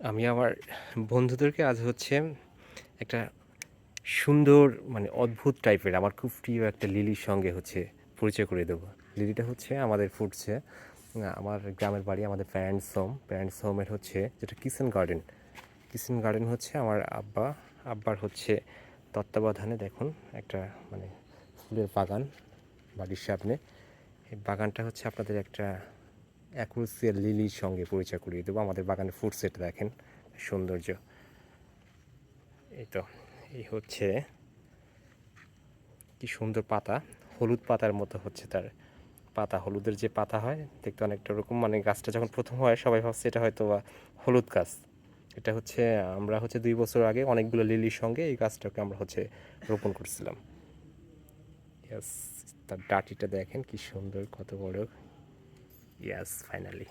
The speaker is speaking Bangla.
আমি আমার বন্ধুদেরকে আজ হচ্ছে একটা সুন্দর মানে অদ্ভুত টাইপের আমার খুব প্রিয় একটা লিলির সঙ্গে হচ্ছে পরিচয় করে দেবো। লিলিটা হচ্ছে আমাদের ফুটছে আমার গ্রামের বাড়ি, আমাদের প্যারেন্টস হোমের হচ্ছে যেটা কিচেন গার্ডেন হচ্ছে আমার আব্বার হচ্ছে তত্ত্বাবধানে। দেখুন একটা মানে ফুলের বাগান বাড়ির সামনে। এই বাগানটা হচ্ছে আপনাদের একটা অ্যাকুরেসিয়া লিলির সঙ্গে পরিচয় করিয়ে দেবো। আমাদের বাগানে ফুটছে, এটা দেখেন সৌন্দর্য। এই তো, এই হচ্ছে কি সুন্দর পাতা, হলুদ পাতার মতো হচ্ছে তার পাতা। হলুদের যে পাতা হয় দেখতে অনেকটা ওরকম, মানে গাছটা যখন প্রথম হয় সবাই ভাবছে এটা হয়তো বা হলুদ গাছ। এটা হচ্ছে আমরা হচ্ছে 2 বছর আগে অনেকগুলো লিলির সঙ্গে এই গাছটাকে আমরা হচ্ছে রোপণ করছিলাম। ইয়াস, তার ডাটিটা দেখেন কি সুন্দর, কত বড়। ইয়াস, ফাইনালি।